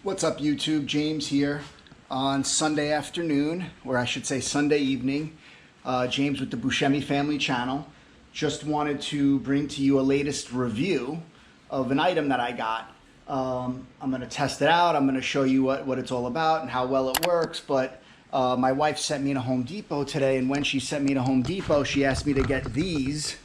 What's up, YouTube? James here on Sunday afternoon, or I should say Sunday evening. James with the Buscemi Family channel. Just wanted to bring to you a latest review of an item that I got. I'm going to test it out. I'm going to show you what it's all about and how well it works. But my wife sent me to Home Depot today, and when she sent me to Home Depot, she asked me to get these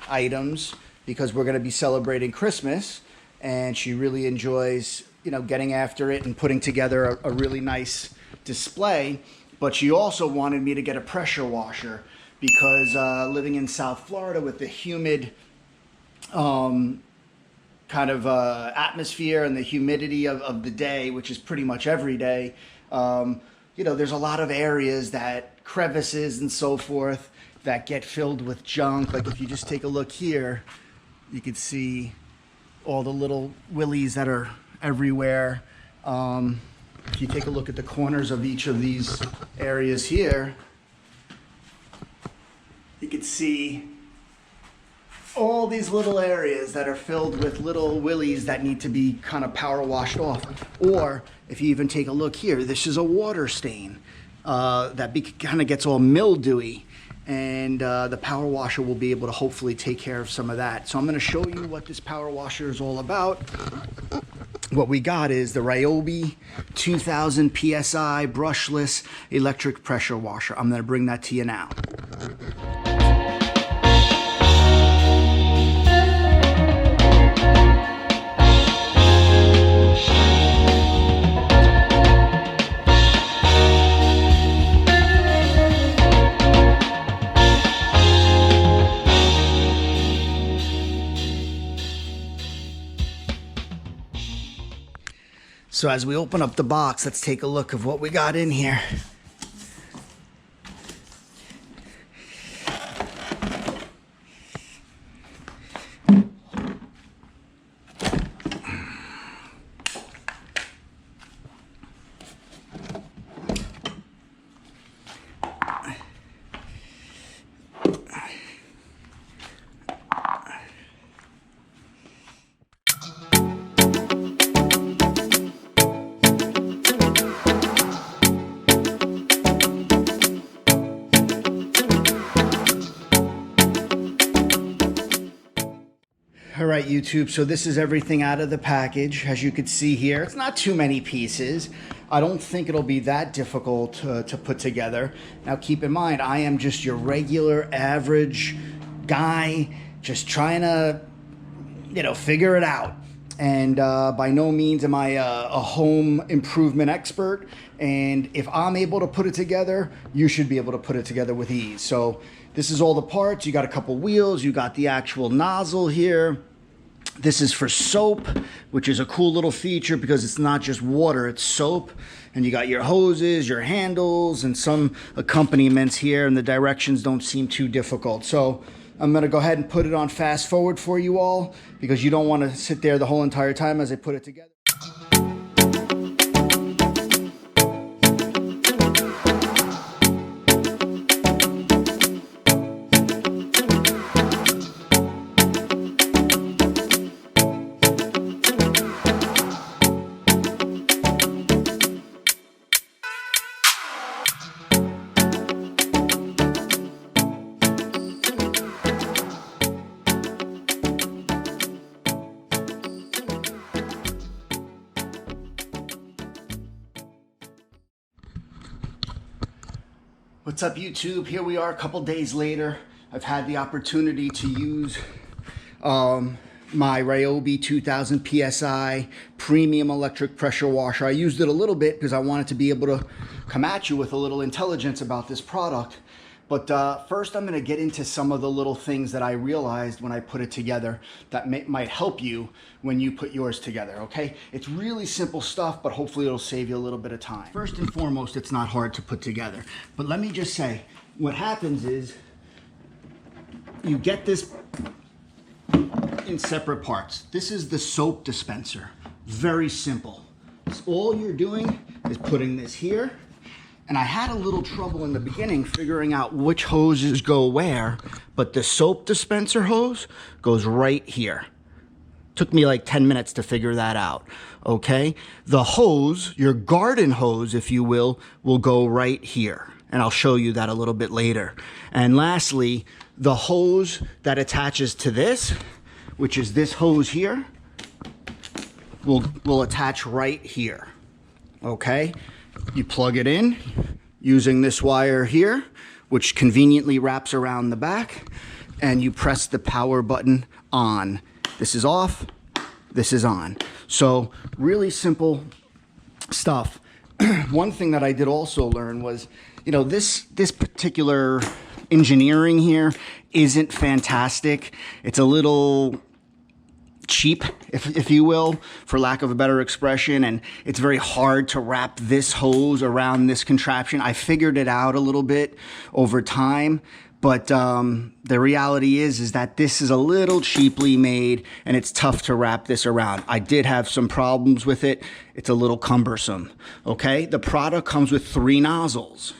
items because we're going to be celebrating Christmas, and she really enjoys getting after it and putting together a really nice display. But she also wanted me to get a pressure washer because living in South Florida with the humid kind of atmosphere and the humidity of the day, which is pretty much every day, there's a lot of areas that crevices and so forth that get filled with junk. Like if you just take a look here, you can see all the little willies that are everywhere. If you take a look at the corners of each of these areas here, you can see all these little areas that are filled with little willies that need to be kind of power washed off. Or if you even take a look here, this is a water stain that kind of gets all mildewy, and the power washer will be able to hopefully take care of some of that. So I'm going to show you what this power washer is all about. What we got is the Ryobi 2000 PSI brushless electric pressure washer. I'm going to bring that to you now. So as we open up the box, let's take a look of what we got in here. All right, YouTube, so this is everything out of the package. As you can see here, it's not too many pieces. I don't think it'll be that difficult to put together. Now, keep in mind, I am just your regular, average guy, just trying to, figure it out. And by no means am I a home improvement expert. And if I'm able to put it together, you should be able to put it together with ease. So this is all the parts. You got a couple wheels. You got the actual nozzle here. This is for soap, which is a cool little feature because it's not just water, it's soap. And you got your hoses, your handles, and some accompaniments here, and the directions don't seem too difficult. So I'm going to go ahead and put it on fast forward for you all because you don't want to sit there the whole entire time as I put it together. What's up, YouTube? Here we are a couple days later. I've had the opportunity to use my Ryobi 2000 PSI premium electric pressure washer. I used it a little bit because I wanted to be able to come at you with a little intelligence about this product. But first, I'm going to get into some of the little things that I realized when I put it together that might help you when you put yours together, okay? It's really simple stuff, but hopefully it'll save you a little bit of time. First and foremost, it's not hard to put together. But let me just say, what happens is you get this in separate parts. This is the soap dispenser. Very simple. So all you're doing is putting this here. And I had a little trouble in the beginning figuring out which hoses go where, but the soap dispenser hose goes right here. Took me like 10 minutes to figure that out, okay? The hose, your garden hose, if you will go right here. And I'll show you that a little bit later. And lastly, the hose that attaches to this, which is this hose here, will attach right here, okay? You plug it in using this wire here, which conveniently wraps around the back, and you press the power button on. This is off, this is on. So really simple stuff. One thing that I did also learn was, you know, this particular engineering here isn't fantastic. It's a little cheap, if you will, for lack of a better expression, and it's very hard to wrap this hose around this contraption. I figured it out a little bit over time, but the reality is that this is a little cheaply made and it's tough to wrap this around. I did have some problems with it. It's a little cumbersome, okay? The product comes with 3 nozzles.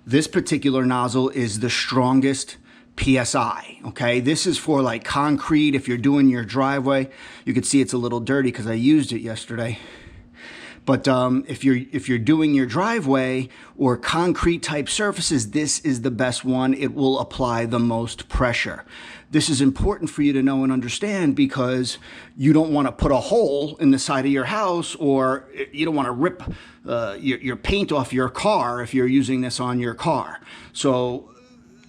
This particular nozzle is the strongest PSI, okay? This is for like concrete. If you're doing your driveway, you can see it's a little dirty because I used it yesterday. But if you're doing your driveway or concrete type surfaces, this is the best one. It will apply the most pressure. This is important for you to know and understand because you don't want to put a hole in the side of your house, or you don't want to rip your paint off your car if you're using this on your car. So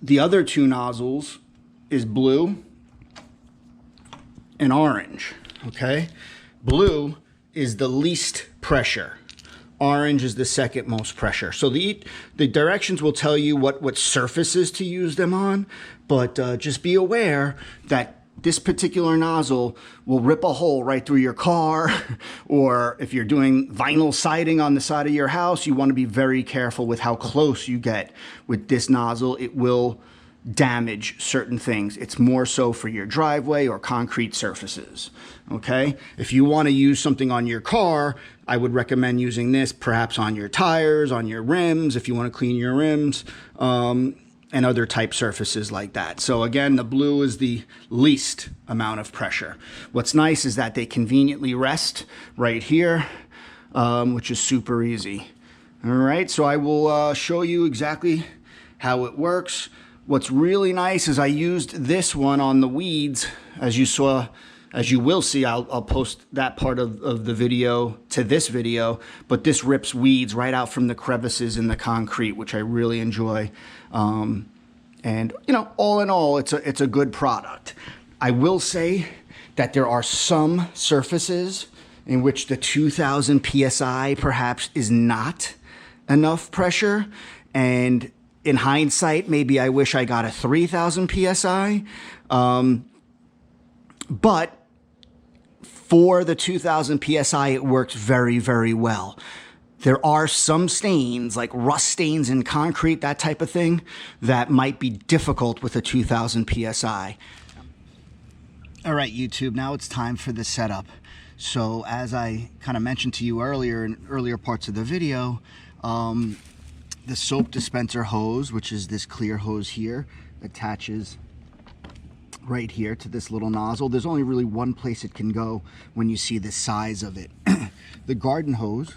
the other 2 nozzles is blue and orange, okay? Blue is the least pressure. Orange is the second most pressure. So the directions will tell you what surfaces to use them on, but just be aware that this particular nozzle will rip a hole right through your car, or if you're doing vinyl siding on the side of your house, you want to be very careful with how close you get with this nozzle. It will damage certain things. It's more so for your driveway or concrete surfaces, okay? If you want to use something on your car, I would recommend using this perhaps on your tires, on your rims, if you want to clean your rims, and other type surfaces like that. So again, the blue is the least amount of pressure. What's nice is that they conveniently rest right here, which is super easy. All right, so I will show you exactly how it works. What's really nice is I used this one on the weeds, as you will see. I'll post that part of the video to this video, but this rips weeds right out from the crevices in the concrete, which I really enjoy. And you know, all in all, it's a good product. I will say that there are some surfaces in which the 2000 PSI perhaps is not enough pressure, and in hindsight, maybe I wish I got a 3000 PSI, but for the 2000 PSI, it works very, very well. There are some stains, like rust stains in concrete, that type of thing, that might be difficult with a 2000 PSI. All right, YouTube, now it's time for the setup. So as I kind of mentioned to you earlier in earlier parts of the video, the soap dispenser hose, which is this clear hose here, attaches right here to this little nozzle. There's only really one place it can go when you see the size of it. The garden hose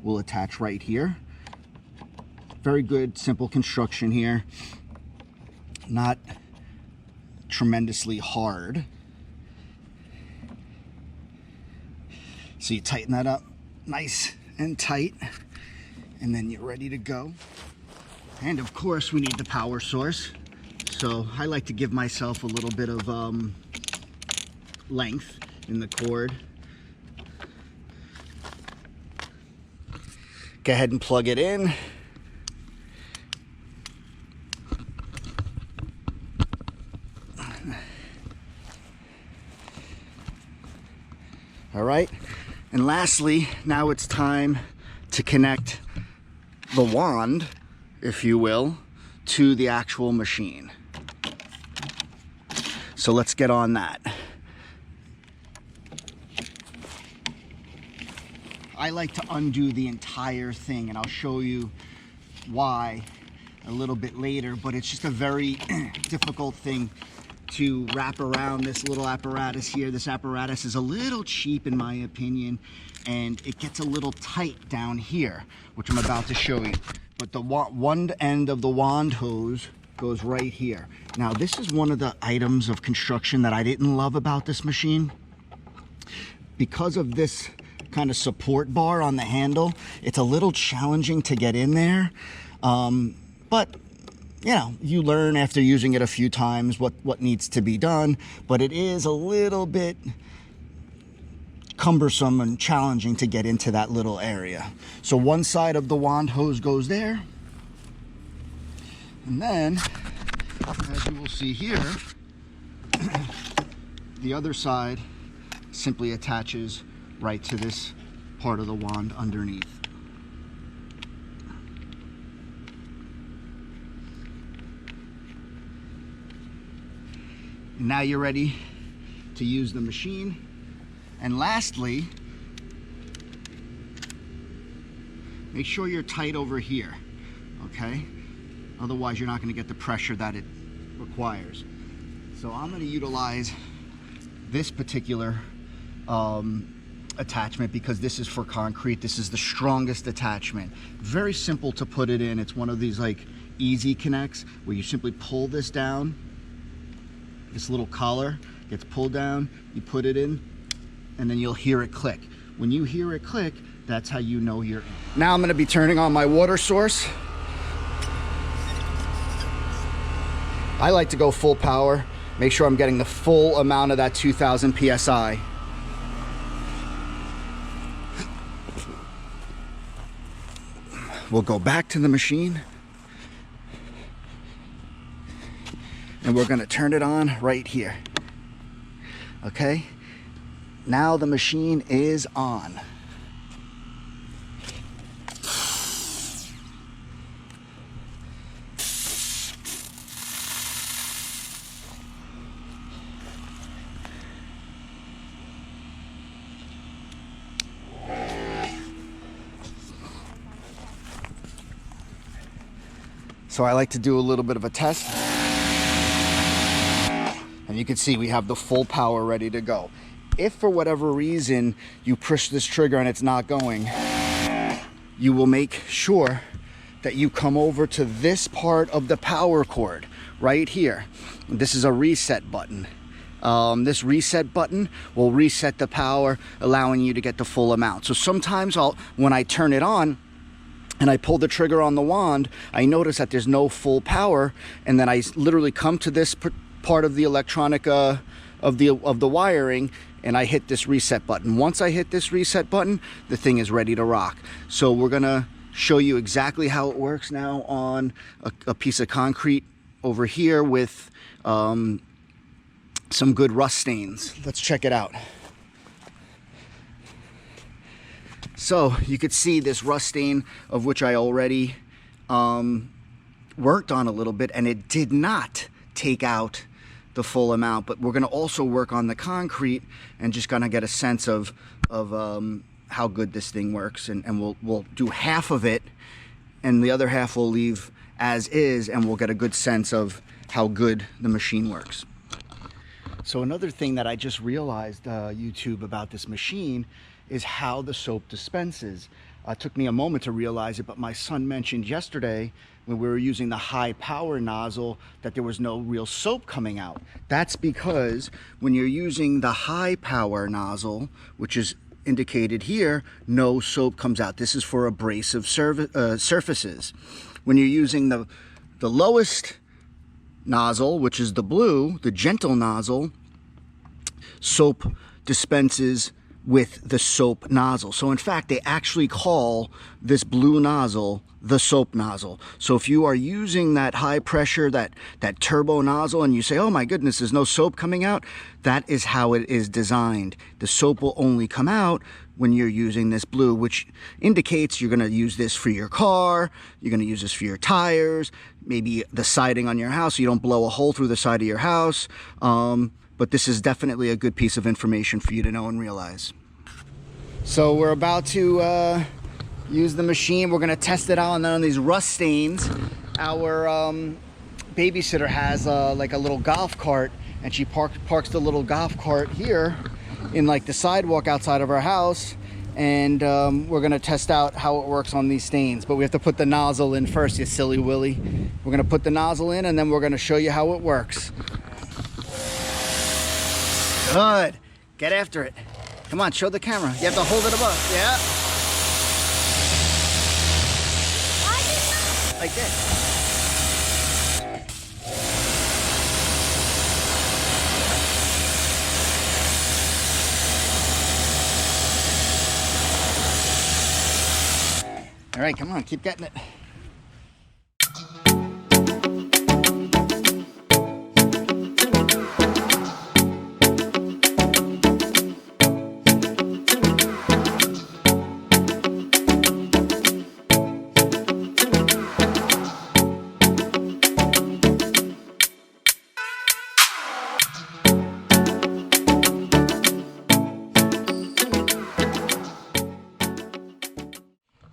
will attach right here. Very good, simple construction here. Not tremendously hard. So you tighten that up nice and tight, and then you're ready to go. And of course we need the power source. So I like to give myself a little bit of length in the cord. Go ahead and plug it in. All right, and lastly, now it's time to connect the wand, if you will, to the actual machine. So let's get on that. I like to undo the entire thing, and I'll show you why a little bit later, but it's just a very difficult thing to wrap around this little apparatus here. This apparatus is a little cheap in my opinion, and it gets a little tight down here, which I'm about to show you. But the one end of the wand hose goes right here. Now, this is one of the items of construction that I didn't love about this machine. Because of this kind of support bar on the handle, it's a little challenging to get in there. But you know, you learn after using it a few times what needs to be done, but it is a little bit cumbersome and challenging to get into that little area. So one side of the wand hose goes there, and then, as you will see here, the other side simply attaches right to this part of the wand underneath. And now you're ready to use the machine. And lastly, make sure you're tight over here, okay? Otherwise, you're not going to get the pressure that it requires. So I'm going to utilize this particular attachment because this is for concrete. This is the strongest attachment. Very simple to put it in. It's one of these like easy connects where you simply pull this down. This little collar gets pulled down, you put it in, and then you'll hear it click. When you hear it click, that's how you know you're in. Now I'm going to be turning on my water source. I like to go full power, make sure I'm getting the full amount of that 2000 PSI. We'll go back to the machine, and we're going to turn it on right here. Okay, now the machine is on. So I like to do a little bit of a test. And you can see we have the full power ready to go. If for whatever reason you push this trigger and it's not going, you will make sure that you come over to this part of the power cord right here. This is a reset button. This reset button will reset the power, allowing you to get the full amount. So sometimes when I turn it on and I pull the trigger on the wand, I notice that there's no full power, and then I literally come to this part of the electronic of the wiring, and I hit this reset button. Once I hit this reset button, the thing is ready to rock. So we're gonna show you exactly how it works now on a piece of concrete over here with some good rust stains. Let's check it out. So you could see this rust stain, of which I already worked on a little bit, and it did not take out the full amount. But we're going to also work on the concrete and just kind of get a sense of how good this thing works. And we'll do half of it, and the other half we'll leave as is, and we'll get a good sense of how good the machine works. So another thing that I just realized, YouTube, about this machine is how the soap dispenses. It took me a moment to realize it, but my son mentioned yesterday when we were using the high power nozzle that there was no real soap coming out. That's because when you're using the high power nozzle, which is indicated here, no soap comes out. This is for abrasive surfaces. When you're using the lowest nozzle, which is the blue, the gentle nozzle, soap dispenses with the soap nozzle. So in fact, they actually call this blue nozzle the soap nozzle. So if you are using that high pressure, that turbo nozzle, and you say, oh my goodness, there's no soap coming out, that is how it is designed. The soap will only come out when you're using this blue, which indicates you're gonna use this for your car, you're gonna use this for your tires, maybe the siding on your house so you don't blow a hole through the side of your house. But this is definitely a good piece of information for you to know and realize. So we're about to use the machine. We're gonna test it out on these rust stains. Our babysitter has like a little golf cart, and she parks the little golf cart here in like the sidewalk outside of our house, and we're gonna test out how it works on these stains. But we have to put the nozzle in first, you silly willy. We're gonna put the nozzle in, and then we're gonna show you how it works. Good. Get after it. Come on, show the camera. You have to hold it above. Yeah. Like this. All right, come on, keep getting it.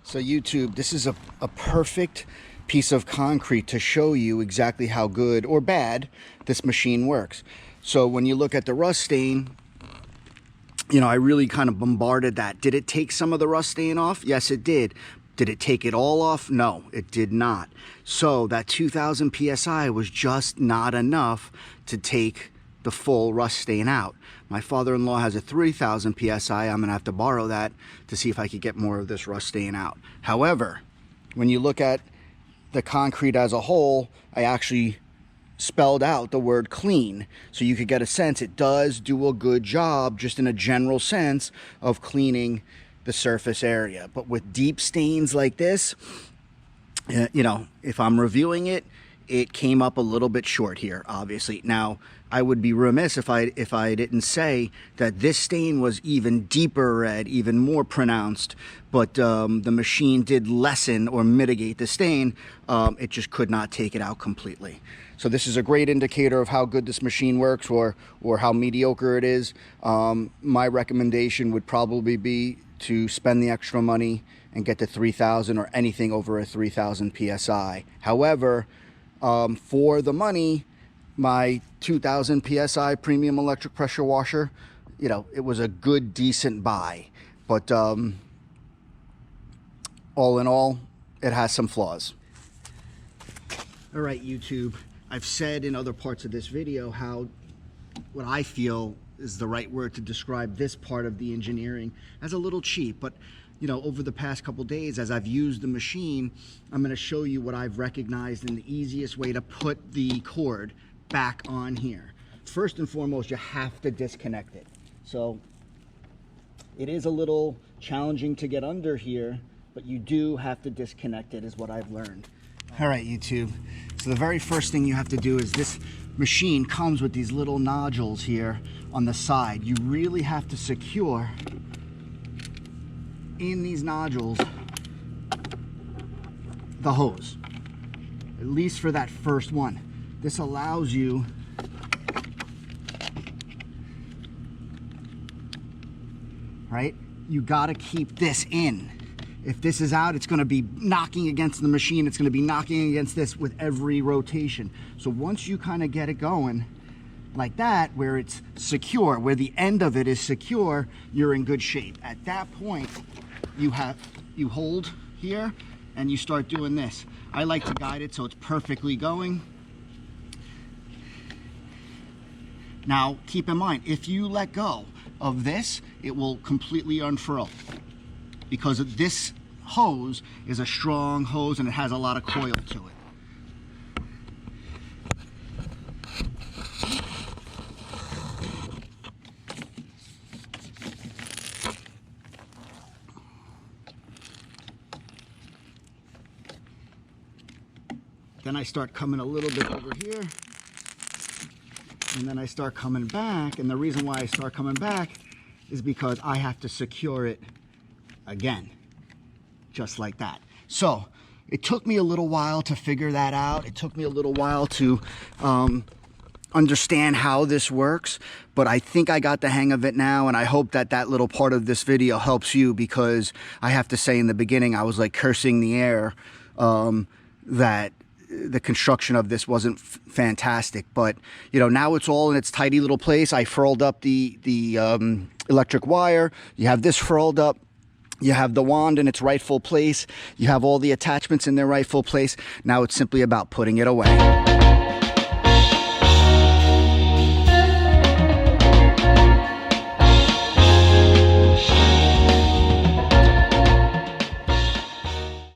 So YouTube, this is a perfect piece of concrete to show you exactly how good or bad this machine works. So when you look at the rust stain, you know, I really kind of bombarded that. Did it take some of the rust stain off? Yes, it did. Did it take it all off? No, it did not. So that 2000 PSI was just not enough to take the full rust stain out. My father-in-law has a 3000 PSI. I'm gonna have to borrow that to see if I could get more of this rust stain out. However, when you look at the concrete as a whole, I actually spelled out the word clean, so you could get a sense it does do a good job, just in a general sense, of cleaning the surface area. But with deep stains like this, you know, if I'm reviewing it, it came up a little bit short here, obviously. Now, I would be remiss if I didn't say that this stain was even deeper red, even more pronounced, but the machine did lessen or mitigate the stain. It just could not take it out completely. So this is a great indicator of how good this machine works, or how mediocre it is. My recommendation would probably be to spend the extra money and get the 3000 or anything over a 3000 PSI. However, for the money, my 2000 PSI premium electric pressure washer, you know, it was a good, decent buy. But all in all, it has some flaws. All right, YouTube, I've said in other parts of this video how what I feel is the right word to describe this part of the engineering as a little cheap. But you know, over the past couple days, as I've used the machine, I'm going to show you what I've recognized in the easiest way to put the cord back on here. First and foremost, you have to disconnect it. So it is a little challenging to get under here, but you do have to disconnect it, is what I've learned. All right, YouTube. So the very first thing you have to do is, this machine comes with these little nodules here on the side. You really have to secure in these nodules the hose, at least for that first one. This allows you right, you got to keep this in. If this is out, it's going to be knocking against the machine, it's going to be knocking against this with every rotation. So once you kind of get it going like that, where it's secure, where the end of it is secure, you're in good shape. At that point, you hold here and you start doing this. I like to guide it so it's perfectly going. Now keep in mind, if you let go of this, it will completely unfurl, because this hose is a strong hose and it has a lot of coil to it. Then I start coming a little bit over here, and then I start coming back, and the reason why I start coming back is because I have to secure it again, just like that. So it took me a little while to figure that out. It took me a little while to understand how this works, but I think I got the hang of it now, and I hope that that little part of this video helps you, because I have to say, in the beginning I was like cursing the air that the construction of this wasn't fantastic, but you know, now it's all in its tidy little place. I furled up the electric wire. You have this furled up. You have the wand in its rightful place. You have all the attachments in their rightful place. Now it's simply about putting it away.